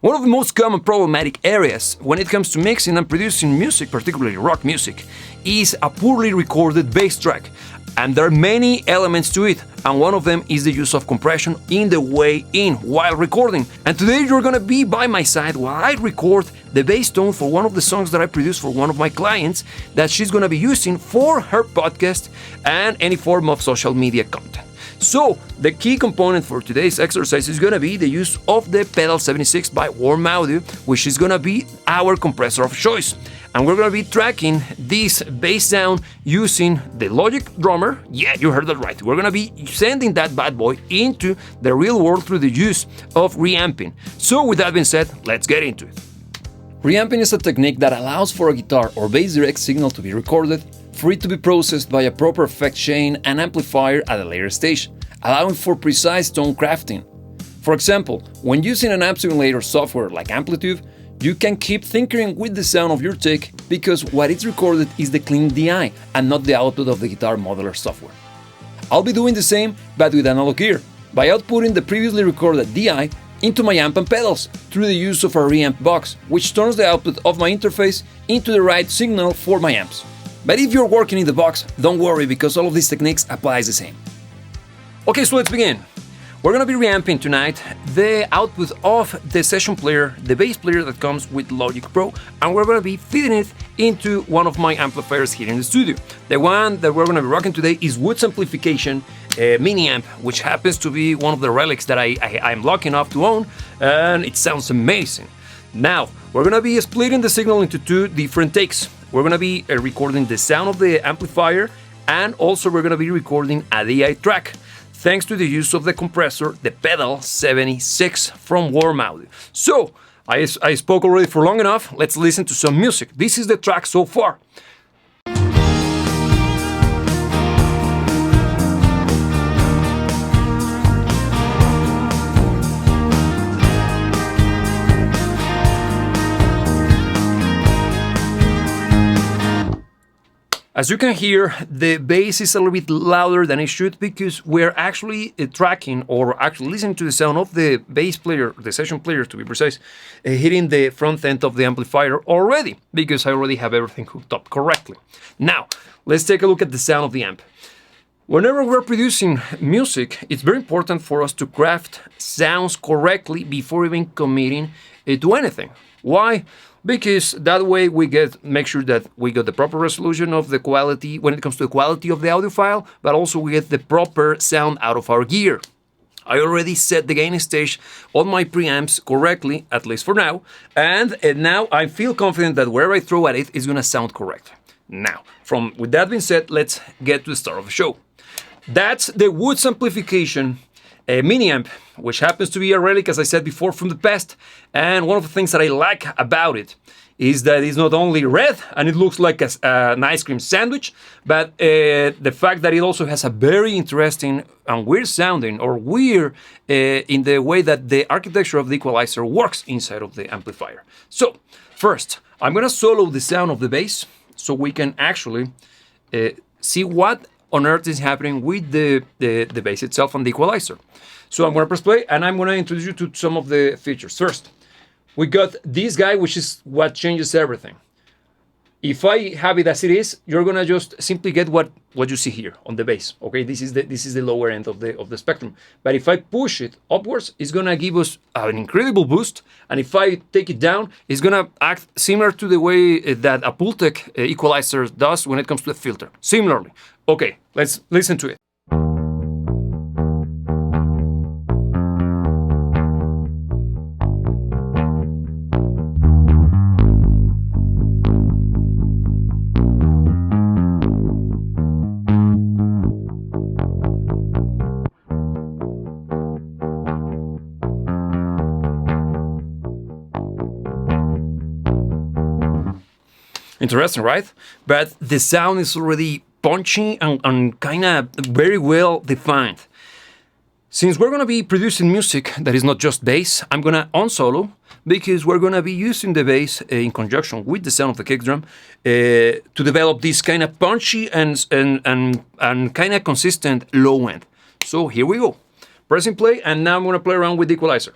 One of the most common problematic areas when it comes to mixing and producing music, particularly rock music, is a poorly recorded bass track. And there are many elements to it, and one of them is the use of compression in the way in while recording. And today you're gonna be by my side while I record the bass tone for one of the songs that I produced for one of my clients that she's gonna be using for her podcast and any form of social media content. So, the key component for today's exercise is gonna be the use of the Pedal 76 by Warm Audio, which is gonna be our compressor of choice. And we're gonna be tracking this bass sound using the Logic Drummer. Yeah, you heard that right. We're gonna be sending that bad boy into the real world through the use of reamping. So, with that being said, let's get into it. Reamping is a technique that allows for a guitar or bass direct signal to be recorded, for it to be processed by a proper effect chain and amplifier at a later stage, allowing for precise tone crafting. For example, when using an amp simulator software like Amplitude, you can keep tinkering with the sound of your take because what is recorded is the clean DI and not the output of the guitar modeler software. I'll be doing the same but with analog gear, by outputting the previously recorded DI into my amp and pedals through the use of a reamped box, which turns the output of my interface into the right signal for my amps. But if you're working in the box, don't worry because all of these techniques applies the same. Okay, so let's begin. We're gonna be reamping tonight the output of the session player, the bass player that comes with Logic Pro, and we're gonna be feeding it into one of my amplifiers here in the studio. The one that we're gonna be rocking today is Woods Amplification mini amp, which happens to be one of the relics that I'm lucky enough to own, and it sounds amazing. Now, we're gonna be splitting the signal into two different takes. We're gonna be recording the sound of the amplifier, and also we're gonna be recording a DI track, thanks to the use of the compressor, the Pedal 76 from Warm Audio. So, I spoke already for long enough, let's listen to some music. This is the track so far. As you can hear, the bass is a little bit louder than it should because we're actually tracking or actually listening to the sound of the bass player, the session player to be precise, hitting the front end of the amplifier already because I already have everything hooked up correctly. Now, let's take a look at the sound of the amp. Whenever we're producing music, it's very important for us to craft sounds correctly before even committing to anything. Why? Because that way we make sure that we get the proper resolution of the quality when it comes to the quality of the audio file, but also we get the proper sound out of our gear. I already set the gain stage on my preamps correctly, at least for now, and now I feel confident that wherever I throw at it is gonna sound correct. Now, with that being said, let's get to the start of the show. That's the Woods Amplification mini amp, which happens to be a relic, as I said before, from the past. And one of the things that I like about it is that it's not only red and it looks like an ice cream sandwich, but the fact that it also has a very interesting and weird sounding, or weird in the way that the architecture of the equalizer works inside of the amplifier. So, first, I'm gonna solo the sound of the bass so we can actually see what on earth is happening with the bass itself and the equalizer. So I'm going to press play and I'm going to introduce you to some of the features. First, we got this guy, which is what changes everything. If I have it as it is, you're going to just simply get what you see here on the bass. Okay, this is the lower end of the spectrum. But if I push it upwards, it's going to give us an incredible boost. And if I take it down, it's going to act similar to the way that a Pultec equalizer does when it comes to the filter. Similarly. Okay, let's listen to it. Interesting, right? But the sound is already punchy and kind of very well defined. Since we're going to be producing music that is not just bass, I'm going to unsolo because we're going to be using the bass in conjunction with the sound of the kick drum to develop this kind of punchy and kind of consistent low end. So here we go. Pressing play, and now I'm going to play around with the equalizer.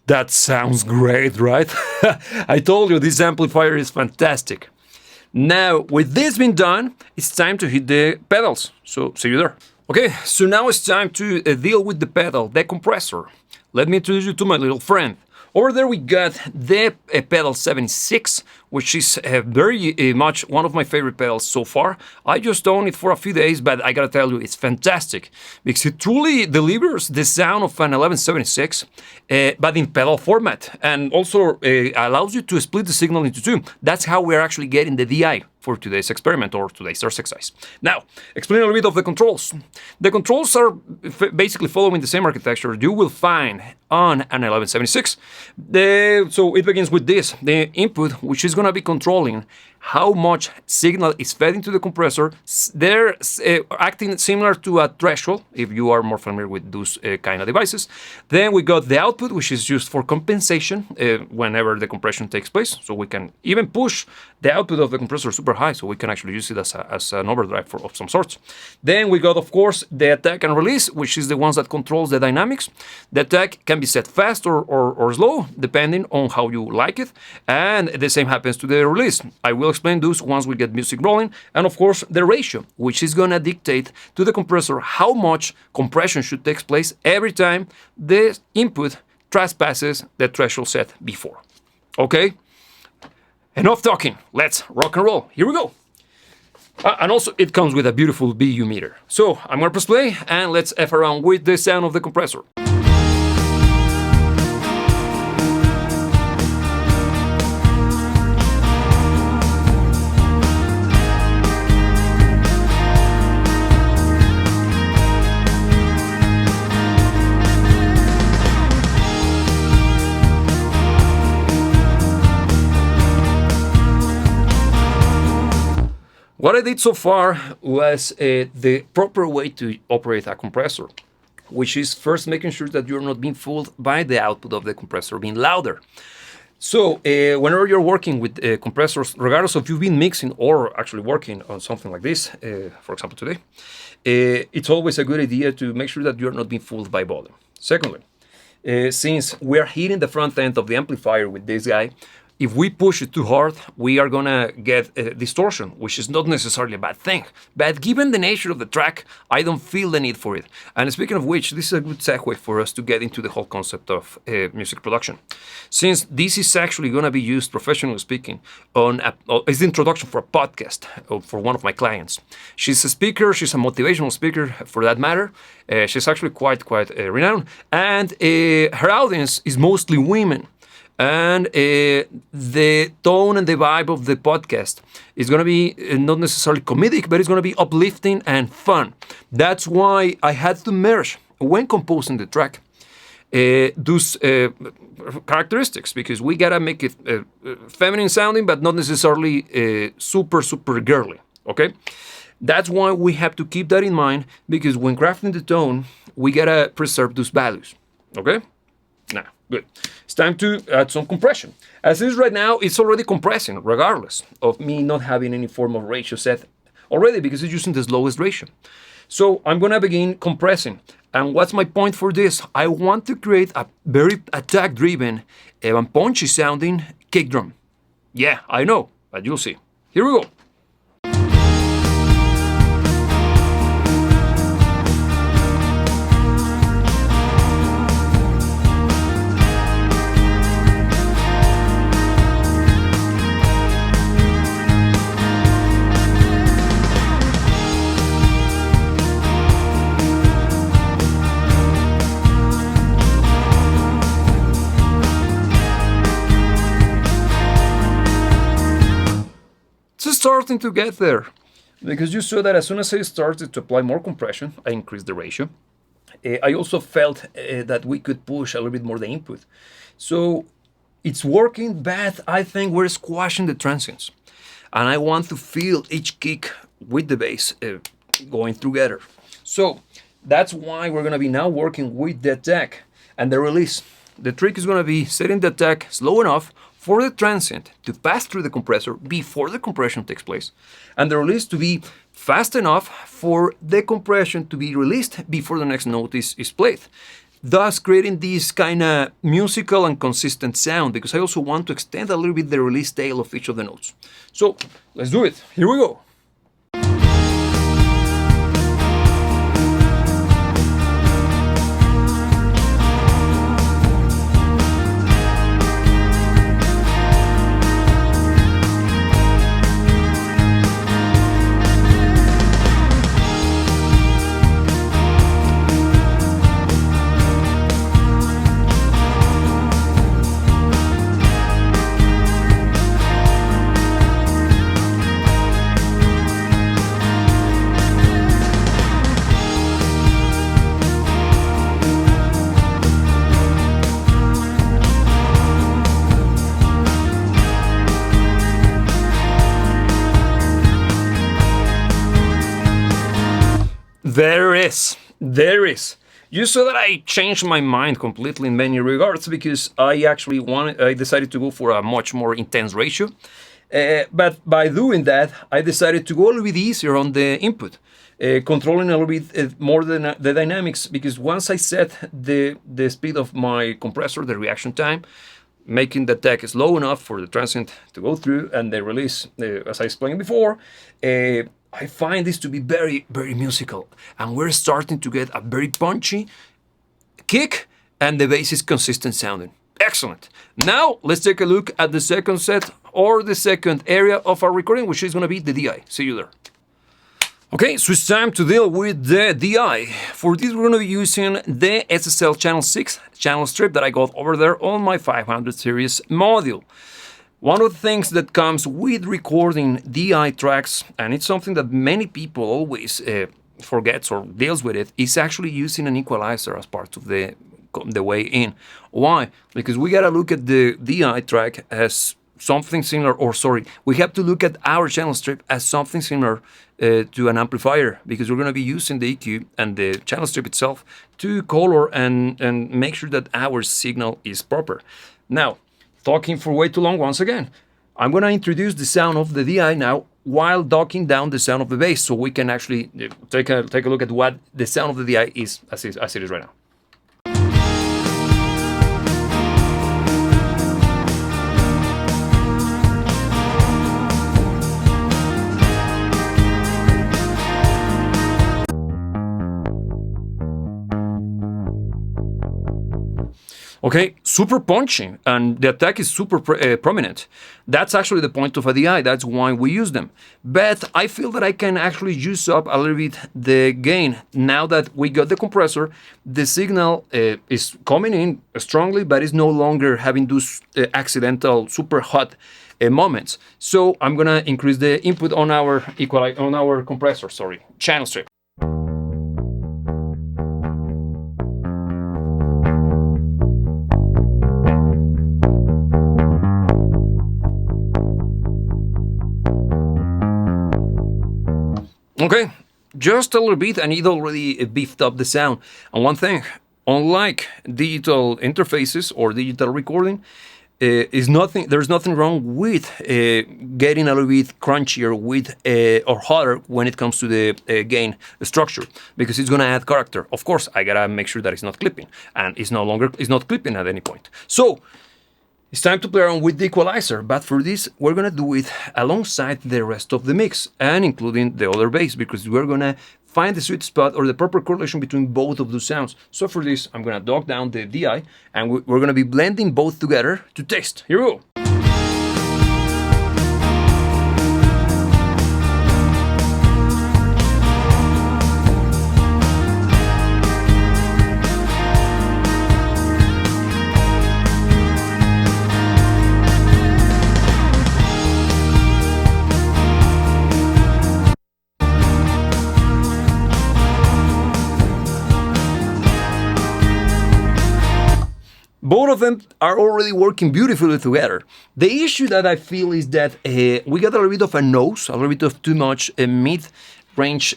That sounds great, right? I told you this amplifier is fantastic. Now, with this being done, it's time to hit the pedals. So, see you there. Okay, so now it's time to deal with the pedal, the compressor. Let me introduce you to my little friend. Over there we got the pedal 76, which is very much one of my favorite pedals so far. I just own it for a few days, but I gotta tell you, it's fantastic because it truly delivers the sound of an 1176, but in pedal format, and also allows you to split the signal into two. That's how we're actually getting the DI for today's experiment or today's exercise. Now, explain a little bit of the controls. The controls are basically following the same architecture you will find on an 1176. So it begins with this, the input, which is going to be controlling how much signal is fed into the compressor. They're acting similar to a threshold, if you are more familiar with those kind of devices. Then we got the output, which is used for compensation whenever the compression takes place. So we can even push the output of the compressor super high, so we can actually use it as an overdrive of some sorts. Then we got, of course, the attack and release, which is the ones that controls the dynamics. The attack can be set fast or slow, depending on how you like it. And the same happens to the release. I will explain those once we get music rolling. And of course, the ratio, which is going to dictate to the compressor how much compression should take place every time the input trespasses the threshold set before. Okay? Enough talking. Let's rock and roll. Here we go. And also, it comes with a beautiful BU meter. So, I'm going to press play, and let's F around with the sound of the compressor. What I did so far was the proper way to operate a compressor, which is first making sure that you're not being fooled by the output of the compressor being louder. So whenever you're working with compressors, regardless of you've been mixing or actually working on something like this, for example today, it's always a good idea to make sure that you're not being fooled by volume. Secondly, since we're hitting the front end of the amplifier with this guy, if we push it too hard, we are gonna get distortion, which is not necessarily a bad thing. But given the nature of the track, I don't feel the need for it. And speaking of which, this is a good segue for us to get into the whole concept of music production. Since this is actually gonna be used, professionally speaking, it's the introduction for a podcast for one of my clients. She's a speaker, she's a motivational speaker for that matter. She's actually quite renowned. And her audience is mostly women. And the tone and the vibe of the podcast is going to be not necessarily comedic, but it's going to be uplifting and fun. That's why I had to merge, when composing the track, those characteristics, because we got to make it feminine sounding, but not necessarily super girly, okay? That's why we have to keep that in mind, because when crafting the tone, we got to preserve those values, okay? Now, good. It's time to add some compression. As is right now, it's already compressing, regardless of me not having any form of ratio set already, because it's using the slowest ratio. So I'm going to begin compressing. And what's my point for this? I want to create a very attack-driven and punchy sounding kick drum. Yeah, I know, but you'll see. Here we go. Starting to get there, because you saw that as soon as I started to apply more compression, I increased the ratio. I also felt that we could push a little bit more the input. So it's working, but I think we're squashing the transients. And I want to feel each kick with the bass going together. So that's why we're going to be now working with the attack and the release. The trick is going to be setting the attack slow enough for the transient to pass through the compressor before the compression takes place, and the release to be fast enough for the compression to be released before the next note is played. thus creating this kind of musical and consistent sound, because I also want to extend a little bit the release tail of each of the notes. So let's do it. Here we go. There is. You saw that I changed my mind completely in many regards, because I decided to go for a much more intense ratio. But by doing that, I decided to go a little bit easier on the input, controlling a little bit more the dynamics, because once I set the speed of my compressor, the reaction time, making the tech slow enough for the transient to go through and the release, as I explained before, I find this to be very, very musical. And we're starting to get a very punchy kick, and the bass is consistent sounding. Excellent. Now, let's take a look at the second set, or the second area of our recording, which is going to be the DI. See you there. Okay, so it's time to deal with the DI. For this, we're going to be using the SSL Channel 6 channel strip that I got over there on my 500 series module. One of the things that comes with recording DI tracks, and it's something that many people always forgets or deals with it, is actually using an equalizer as part of the way in. Why? Because we gotta look at the DI track as something similar, we have to look at our channel strip as something similar to an amplifier, because we're going to be using the EQ and the channel strip itself to color and make sure that our signal is proper. Now, talking for way too long once again, I'm going to introduce the sound of the DI now while docking down the sound of the bass, so we can actually take a look at what the sound of the DI is as it is right now. Okay, super punchy, and the attack is super prominent. That's actually the point of a DI, that's why we use them. But I feel that I can actually use up a little bit the gain. Now that we got the compressor, the signal is coming in strongly, but it's no longer having those accidental, super hot moments. So I'm gonna increase the input on our compressor, channel strip. Okay, just a little bit, and it already beefed up the sound. And one thing, unlike digital interfaces or digital recording, there's nothing wrong with getting a little bit crunchier or hotter when it comes to the gain structure, because it's gonna add character. Of course, I gotta make sure that it's not clipping, and it's not clipping at any point. So it's time to play around with the equalizer, but for this, we're gonna do it alongside the rest of the mix, and including the other bass, because we're gonna find the sweet spot or the proper correlation between both of those sounds. So for this, I'm gonna dock down the DI, and we're gonna be blending both together to test. Here we go. Both of them are already working beautifully together. The issue that I feel is that we got a little bit of a nose, a little bit of too much mid-range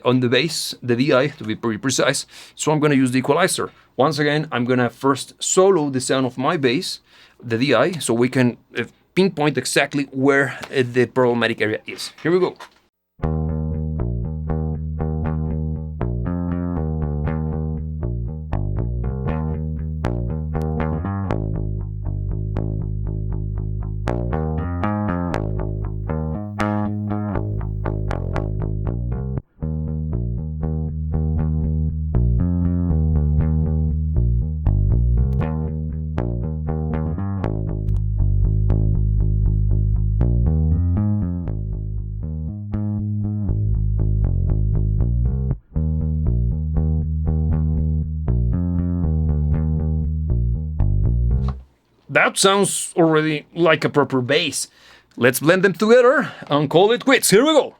on the bass, the DI, to be pretty precise. So I'm going to use the equalizer. Once again, I'm going to first solo the sound of my bass, the DI, so we can pinpoint exactly where the problematic area is. Here we go. that sounds already like a proper bass. Let's blend them together and call it quits. Here we go.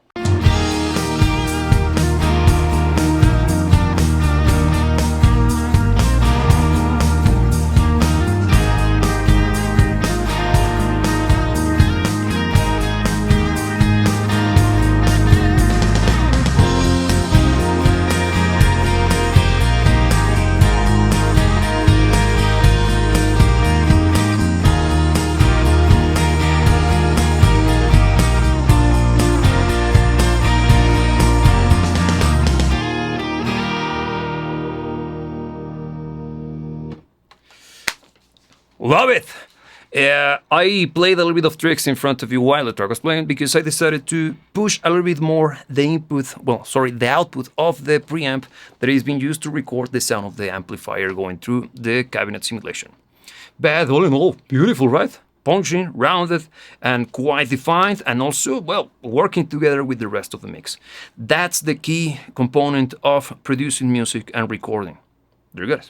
Love it! I played a little bit of tricks in front of you while the track was playing because I decided to push a little bit more the output of the preamp that is being used to record the sound of the amplifier going through the cabinet simulation. But all in all, beautiful, right? Punchy, rounded, and quite defined, and also, well, working together with the rest of the mix. That's the key component of producing music and recording. There you go.